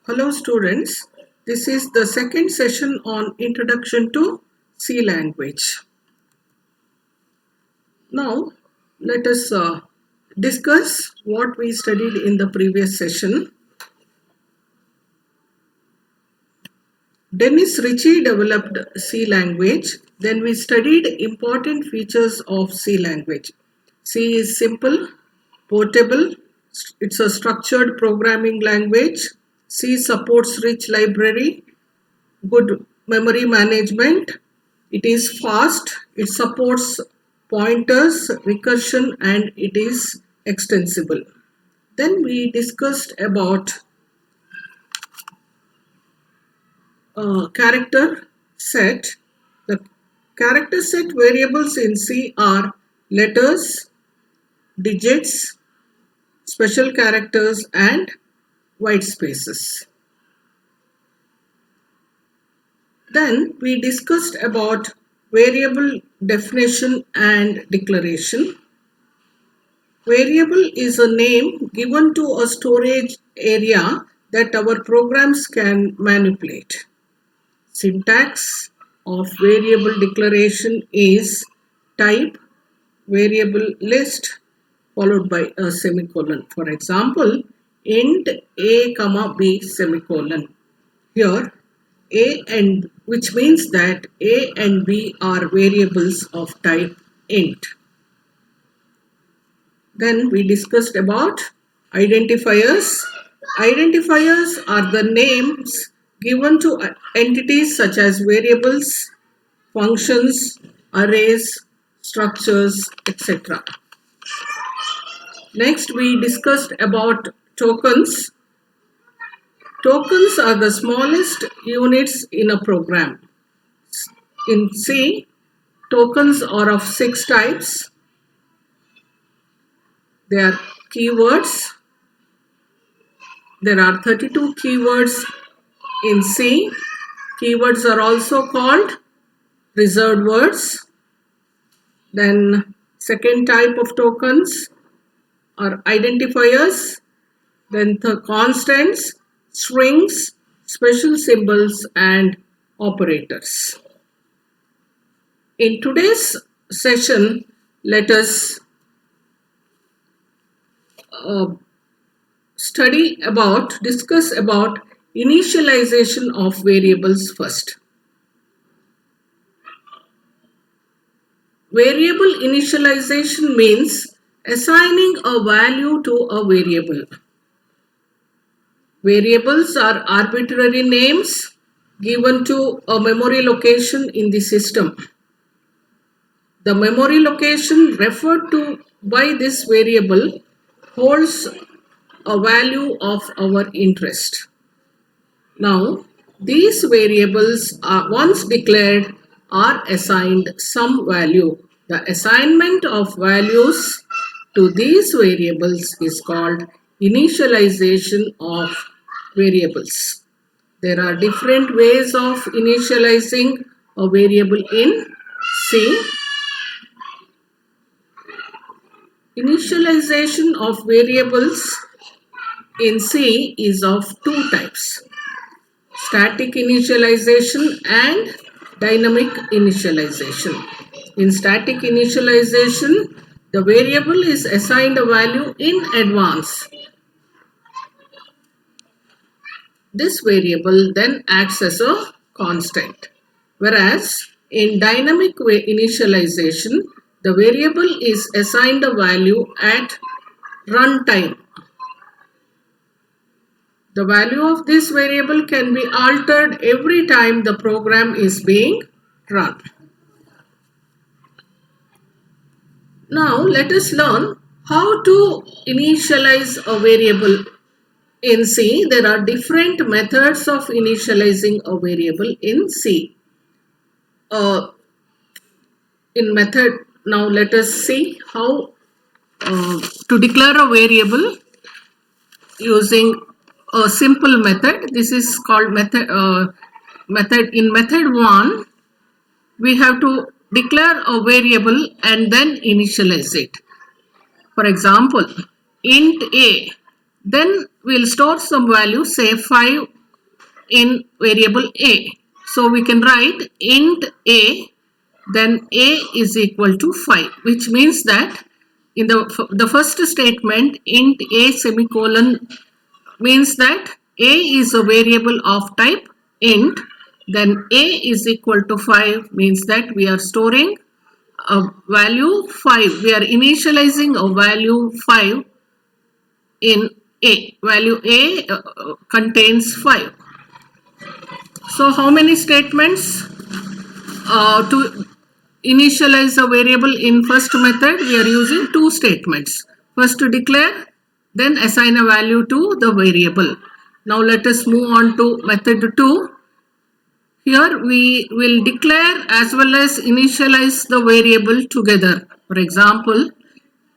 Hello students, this is the second session on Introduction to C language. Now let us discuss what we studied in the previous session. Dennis Ritchie developed C language. Then we studied important features of C language. C is simple, portable, it's a structured programming language. C supports rich library, good memory management. It is fast, it supports pointers, recursion, and it is extensible. Then we discussed about character set. The character set variables in C are letters, digits, special characters, and white spaces. Then we discussed about variable definition and declaration. Variable is a name given to a storage area that our programs can manipulate. Syntax of variable declaration is type variable list followed by a semicolon. For example, int a comma b semicolon. Here a and which means that a and b are variables of type int. Then we discussed about identifiers. Identifiers are the names given to entities such as variables, functions, arrays, structures, etc. Next we discussed about tokens. Tokens are the smallest units in a program. In C, tokens are of 6 types. They are keywords. There are 32 keywords in C. Keywords are also called reserved words. Then second type of tokens are identifiers. Then the constants, strings, special symbols, and operators. In today's session, let us discuss about initialization of variables first. Variable initialization means assigning a value to a variable. Variables are arbitrary names given to a memory location in the system. The memory location referred to by this variable holds a value of our interest. Now, these variables are once declared are assigned some value. The assignment of values to these variables is called initialization of variables. There are different ways of initializing a variable in C. Initialization of variables in C is of 2 types: static initialization and dynamic initialization. In static initialization, the variable is assigned a value in advance. This variable then acts as a constant. Whereas in dynamic initialization, the variable is assigned a value at runtime. The value of this variable can be altered every time the program is being run. Now let us learn how to initialize a variable in C. There are different methods of initializing a variable in C. Now let us see how to declare a variable using a simple method. This is called method. In method 1, we have to declare a variable and then initialize it. For example, int a. Then we'll store some value, say 5 in variable a. So we can write int a, then a is equal to 5, which means that in the first statement int a semicolon means that a is a variable of type int, then a is equal to 5 means that we are storing a value 5. We are initializing a value 5 in a. Value a contains 5. So how many statements to initialize a variable in first method? We are using 2 statements. First to declare, then assign a value to the variable. Now let us move on to method 2. Here we will declare as well as initialize the variable together. For example,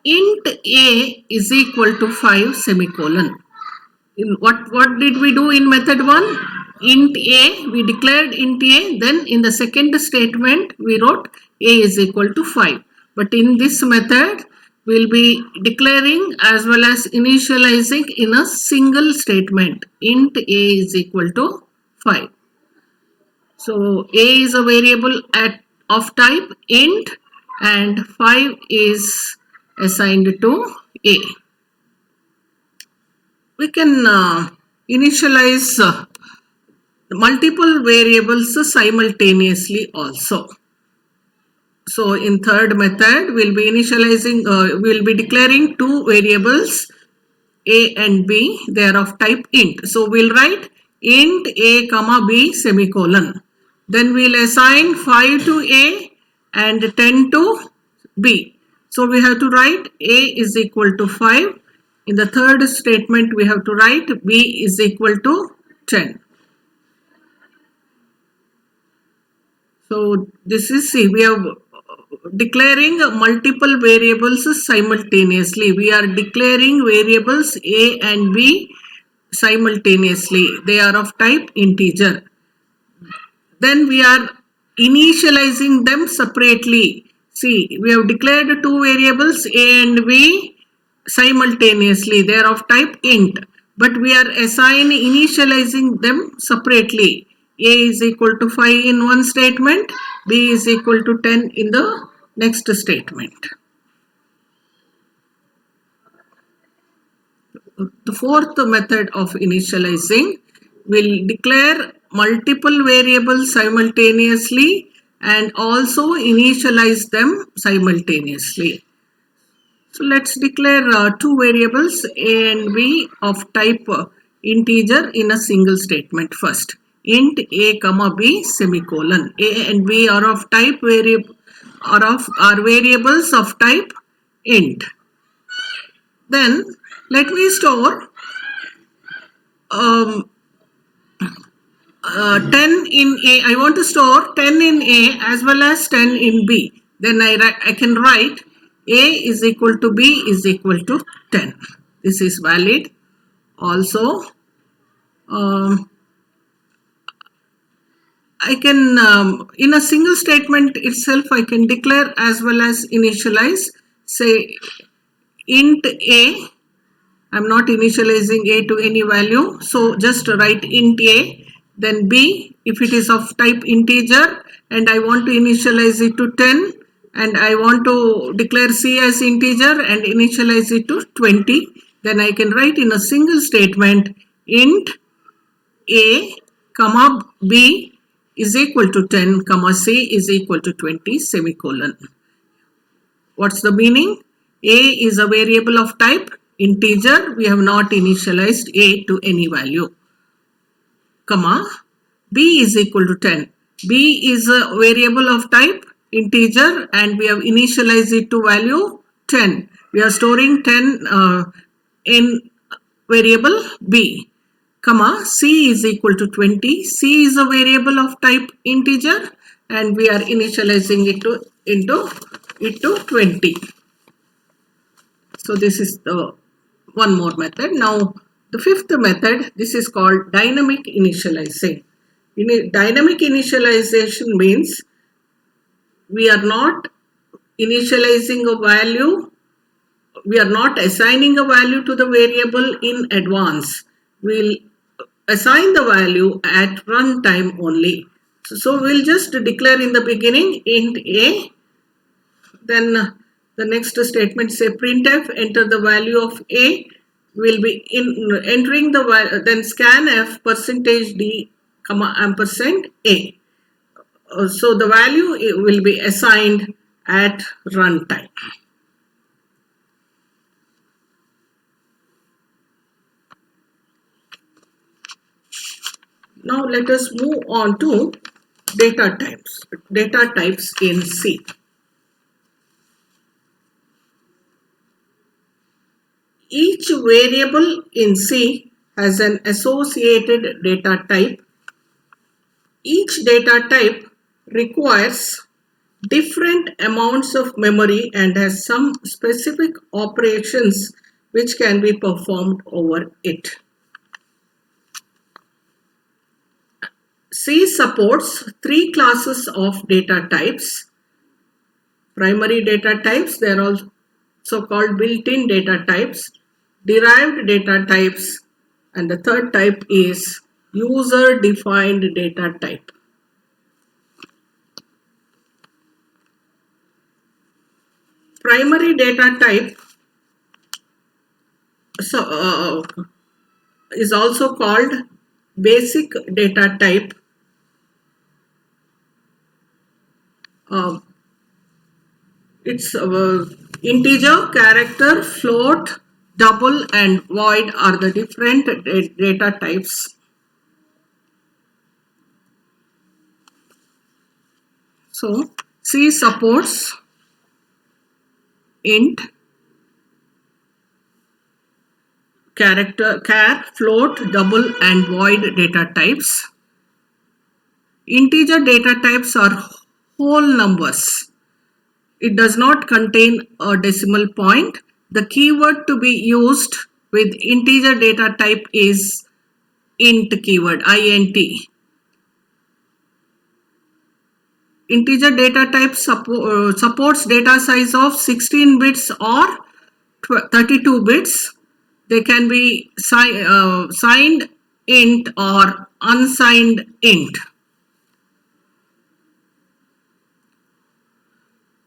int a is equal to 5 semicolon. What did we do in method 1? Int a, we declared int a, then in the second statement we wrote a is equal to 5. But in this method we will be declaring as well as initializing in a single statement. Int a is equal to 5. So a is a variable of type int and 5 is assigned to a. We can initialize multiple variables simultaneously also. So in third method, we'll be initializing, we'll be declaring 2 variables a and b. They are of type int. So we'll write int a comma b semicolon. Then we'll assign 5 to a and 10 to b. So we have to write a is equal to 5. In the third statement, we have to write b is equal to 10. So this is, see, we are declaring multiple variables simultaneously. We are declaring variables a and b simultaneously. They are of type integer. Then we are initializing them separately. See, we have declared 2 variables a and b simultaneously. They are of type int. But we are initializing them separately. A is equal to 5 in one statement, b is equal to 10 in the next statement. The fourth method of initializing will declare multiple variables simultaneously and also initialize them simultaneously. So let's declare 2 variables a and b of type integer in a single statement first. Int a comma b semicolon. A and b are of type are variables of type int. Then let me store 10 in a. I want to store 10 in a as well as 10 in b. Then I can write a is equal to b is equal to 10. This is valid. Also, I can, in a single statement itself, I can declare as well as initialize. Say int a. I'm not initializing a to any value. So just write int a. Then b, if it is of type integer and I want to initialize it to 10. And I want to declare c as integer and initialize it to 20. Then I can write in a single statement int a comma b is equal to 10 comma c is equal to 20 semicolon. What's the meaning? A is a variable of type integer. We have not initialized a to any value. Comma b is equal to 10. B is a variable of type integer and we have initialized it to value 10. We are storing 10 in variable b. Comma c is equal to 20. C is a variable of type integer and we are initializing it to 20. So this is the one more method. Now the fifth method, this is called dynamic initializing. Dynamic initialization means we are not initializing a value we are not assigning a value to the variable in advance. We'll assign the value at runtime only. So we'll just declare in the beginning int a, then the next statement say printf, enter the value of a, will be entering the value, then scanf %d comma ampersand a. So the value will be assigned at runtime. Now let us move on to data types. Data types in C. Each variable in C has an associated data type. Each data type requires different amounts of memory and has some specific operations which can be performed over it. C supports three classes of data types. Primary data types, they are also called built-in data types, derived data types, and the third type is user-defined data type. Primary data type is also called basic data type. It's integer, character, float, double, and void are the different data types. So C supports int, character, char, float, double, and void data types. Integer data types are whole numbers. It does not contain a decimal point. The keyword to be used with integer data type is int keyword, int. Integer data type supports data size of 16 bits or 32 bits. They can be signed int or unsigned int.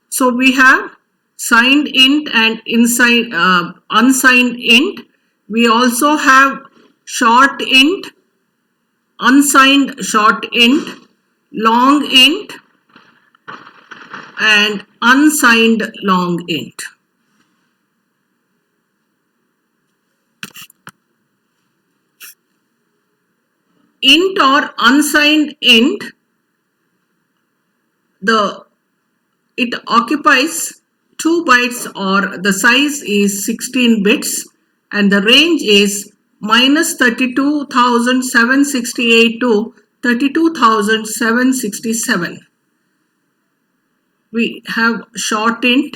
So we have signed int and unsigned int. We also have short int, unsigned short int, long int, and unsigned long int. Int or unsigned int, it occupies 2 bytes or the size is 16 bits and the range is minus 32,768 to 32,767. We have short int,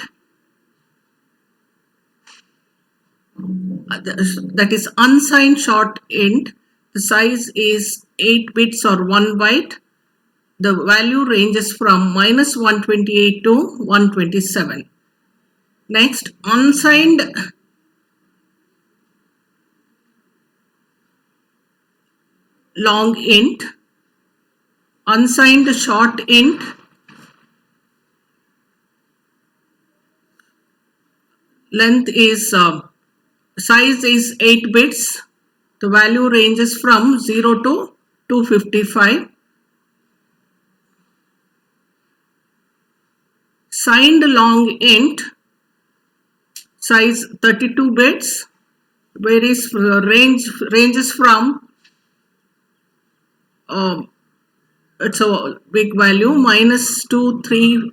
that is unsigned short int. The size is 8 bits or 1 byte. The value ranges from minus 128 to 127. Next, unsigned long int, unsigned short int, length is, size is 8 bits. The value ranges from 0 to 255. Signed long int, size 32 bits, varies ranges from it's a big value minus 2 3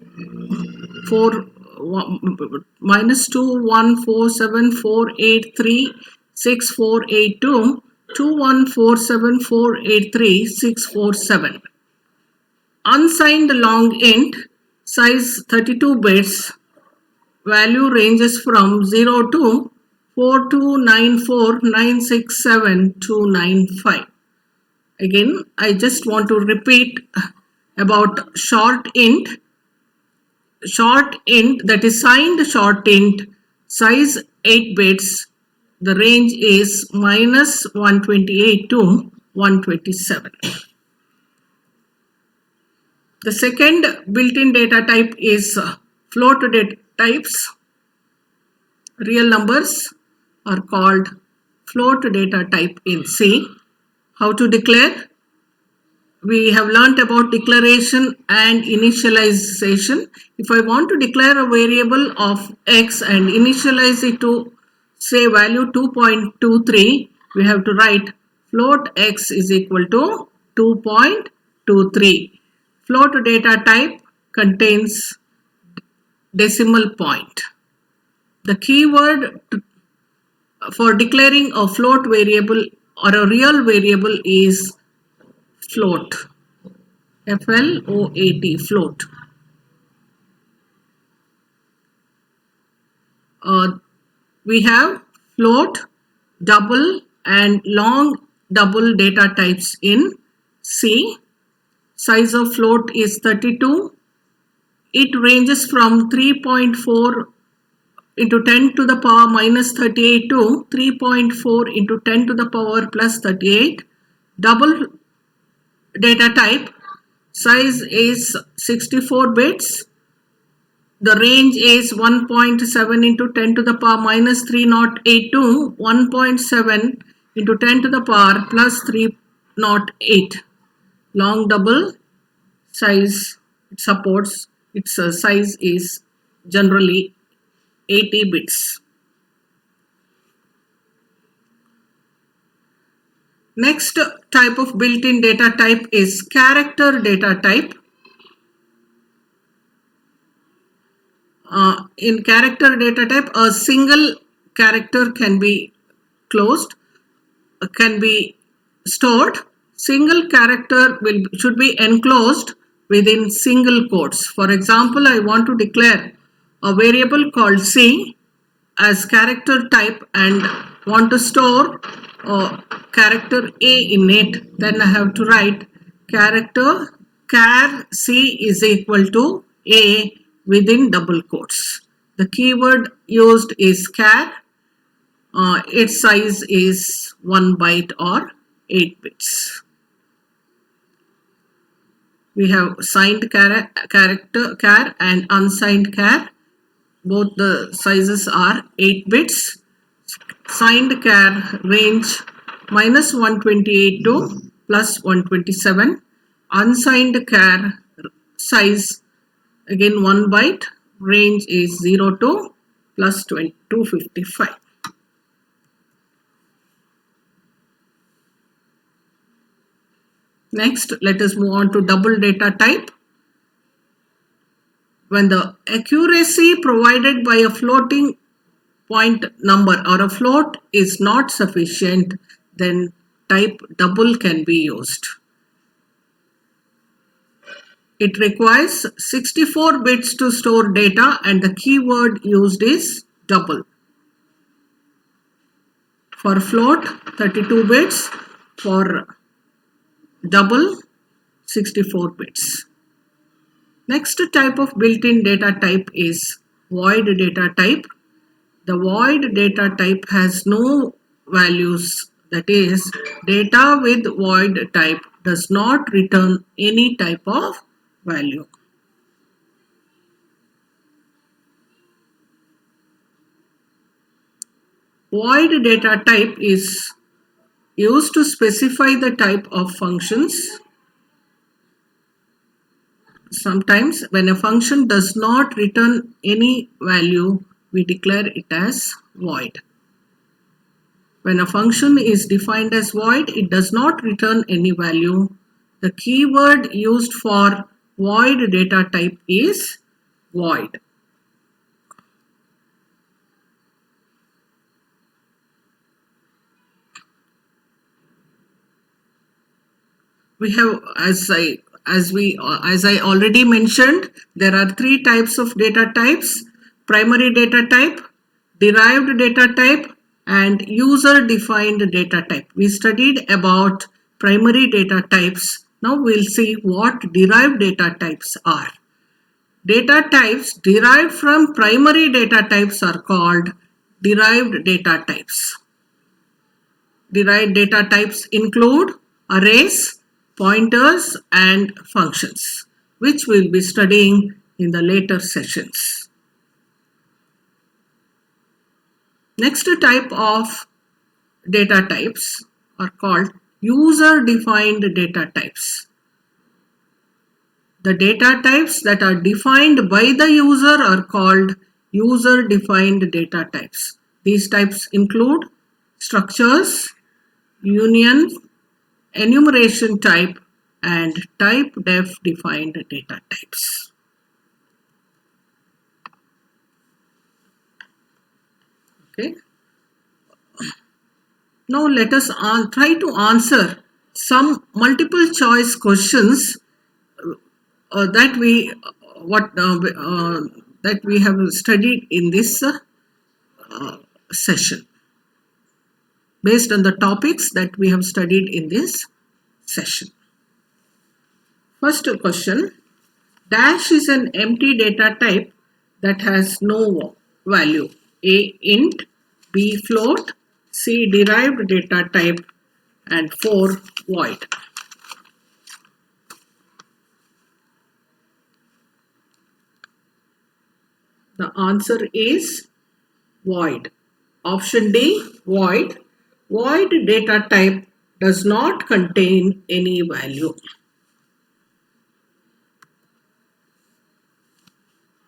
4 minus 2 1 4 7 4 8 3 6 4 8 2 2 1 4 7 4 8 3 6 4 7. Unsigned long int, size 32 bits, value ranges from 0 to 4294967 Again, I just want to repeat about short int. Short int, that is signed short int, size 8 bits, the range is minus 128 to 127. The second built-in data type is float data types. Real numbers are called float data type in C. How to declare? We have learnt about declaration and initialization. If I want to declare a variable of x and initialize it to say value 2.23, we have to write float x is equal to 2.23. Float data type contains decimal point. The keyword for declaring a float variable or a real variable is float. F-L-O-A-T, float. We have float, double and long double data types in C. Size of float is 32. It ranges from 3.4 into 10 to the power minus 38 to 3.4 into 10 to the power plus 38. Double data type, size is 64 bits. The range is 1.7 into 10 to the power minus 308 to 1.7 into 10 to the power plus 308. Long double size it supports, its size is generally 80 bits. Next type of built-in data type is character data type. In character data type, a single character can be stored. Single character should be enclosed within single quotes. For example, I want to declare a variable called C as character type and want to store character A in it. Then I have to write character char C is equal to A within double quotes. The keyword used is char. Its size is 1 byte or 8 bits. We have signed character char and unsigned char. Both the sizes are 8 bits. Signed char range minus 128 to plus 127. Unsigned char size again 1 byte. Range is 0 to plus 255. Next, let us move on to double data type. When the accuracy provided by a floating point number or a float is not sufficient, then type double can be used. It requires 64 bits to store data and the keyword used is double. For float, 32 bits. For double, 64 bits. Next type of built-in data type is void data type. The void data type has no values, that is, data with void type does not return any type of value. Void data type is used to specify the type of functions. Sometimes when a function does not return any value, we declare it as void. When a function is defined as void, it does not return any value. The keyword used for void data type is void. We have, as I already mentioned, there are 3 types of data types: primary data type, derived data type, and user defined data type. We studied about primary data types. Now we'll see what derived data types are. Data types derived from primary data types are called derived data types. Derived data types include arrays, pointers, and functions, which we'll be studying in the later sessions. Next type of data types are called user-defined data types. The data types that are defined by the user are called user-defined data types. These types include structures, union, enumeration type, and type-def defined data types. Okay. Now let us try to answer some multiple choice questions that we have studied in this session, based on the topics that we have studied in this session. First question: dash is an empty data type that has no value. A int, B float, C derived data type, and 4 void. The answer is void. Option D, void. Void data type does not contain any value.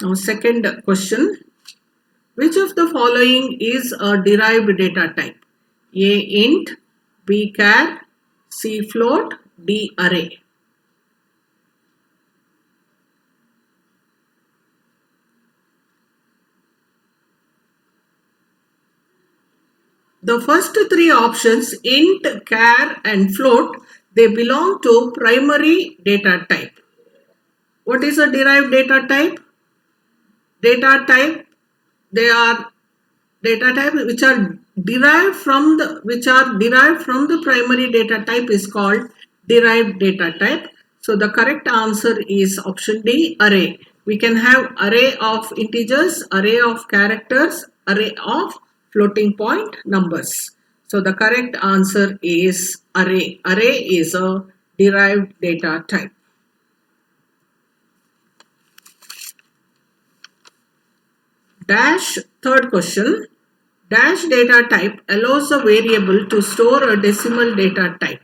Now, second question. Which of the following is a derived data type? A int, B char, C float, D array. The first three options, int, char, and float, they belong to primary data type. What is a derived data type? Data type, they are data type which are derived from the primary data type is called derived data type. So the correct answer is option D, array. We can have array of integers, array of characters, array of floating point numbers. So the correct answer is array. Array is a derived data type. Dash, third question. Dash data type allows a variable to store a decimal data type.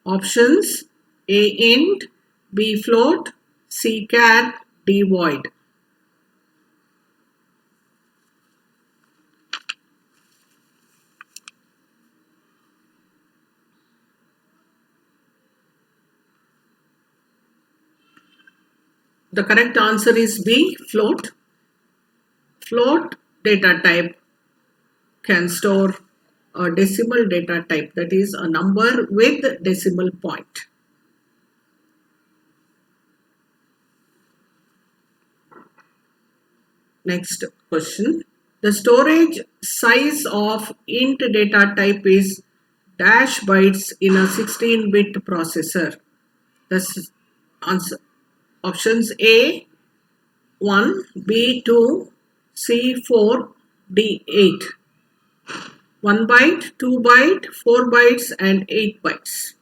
Options: A int, B float, C char, D void. The correct answer is B, float. Float data type can store a decimal data type, that is a number with decimal point. Next question. The storage size of int data type is dash bytes in a 16-bit processor. This answer. Options A 1, B 2, C 4, D 8. 1 byte, 2 byte, 4 bytes, and 8 bytes.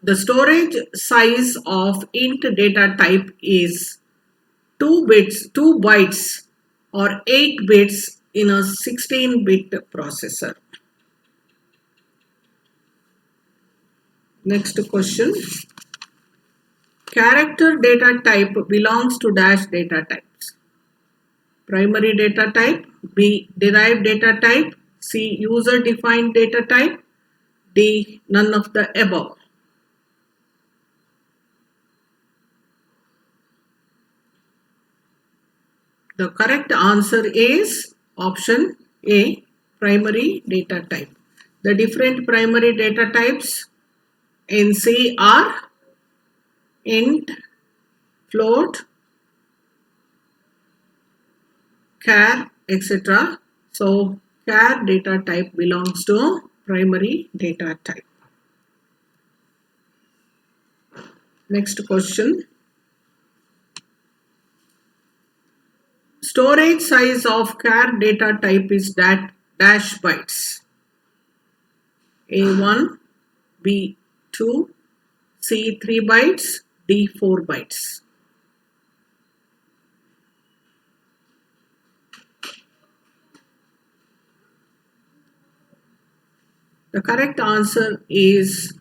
The storage size of int data type is 2 bytes or 8 bits in a 16-bit processor. Next question. Character data type belongs to dash data types. Primary data type, B derived data type, C user defined data type, D none of the above. The correct answer is option A, primary data type. The different primary data types in C are int, float, char, etc. So char data type belongs to primary data type. Next question. Storage size of char data type is that dash bytes. A1, B2, C 3 bytes, D 4 bytes. The correct answer is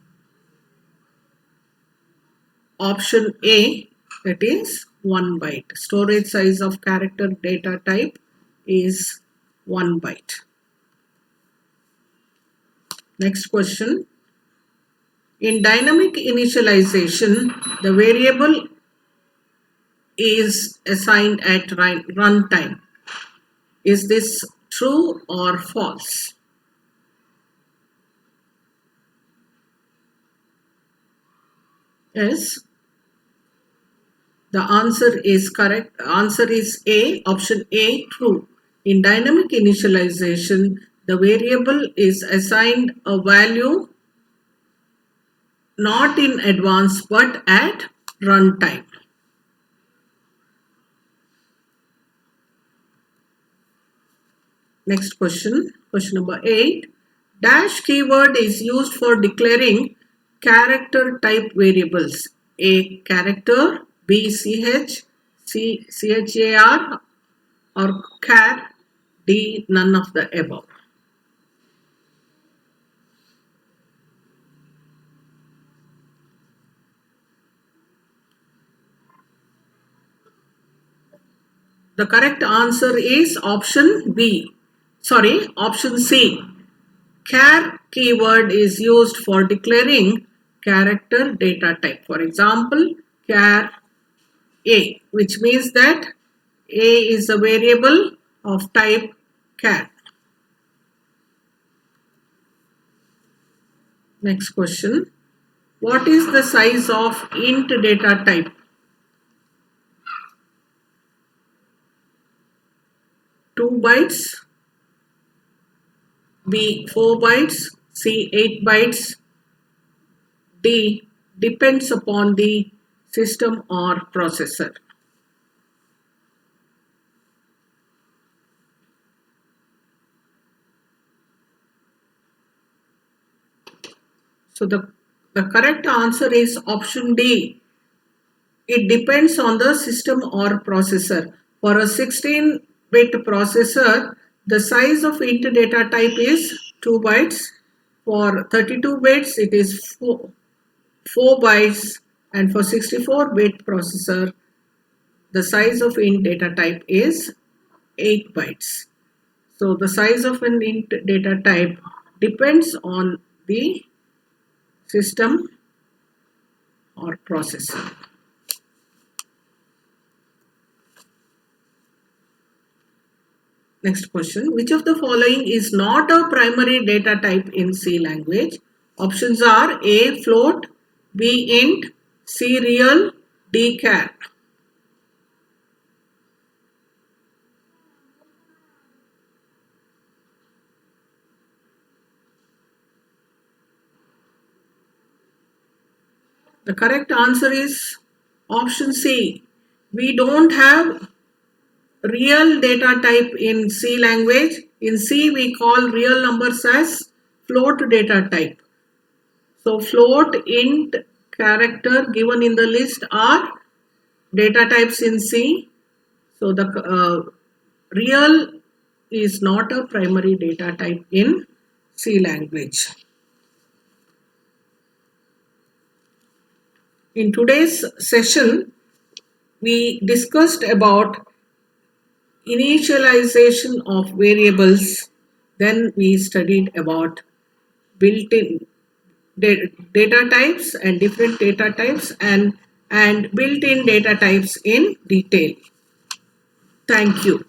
option A, that is 1 byte. Storage size of character data type is 1 byte. Next question. In dynamic initialization, the variable is assigned at runtime. Is this true or false? Yes. The answer is correct. Answer is A, option A, true. In dynamic initialization, the variable is assigned a value not in advance but at runtime. Next question, question number 8. Dash keyword is used for declaring character type variables. A, character, B, ch, C, char, or char, D, none of the above. The correct answer is option C. Char keyword is used for declaring character data type. For example, char A, which means that A is a variable of type char. Next question. What is the size of int data type? Two bytes, B 4 bytes, C 8 bytes, D depends upon the system or processor. So the correct answer is option D. It depends on the system or processor. For a 16-bit processor, the size of int data type is 2 bytes. For 32 bits, it is 4 bytes. And for 64-bit processor, the size of int data type is 8 bytes. So the size of an int data type depends on the system or processor. Next question. Which of the following is not a primary data type in C language? Options are A, float, B, int, C, real, D, char. The correct answer is option C. We don't have real data type in C language. In C, we call real numbers as float data type. So float, int, character given in the list are data types in C. So the real is not a primary data type in C language. In today's session, we discussed about initialization of variables. Then we studied about built-in data types and different data types and built-in data types in detail. Thank you.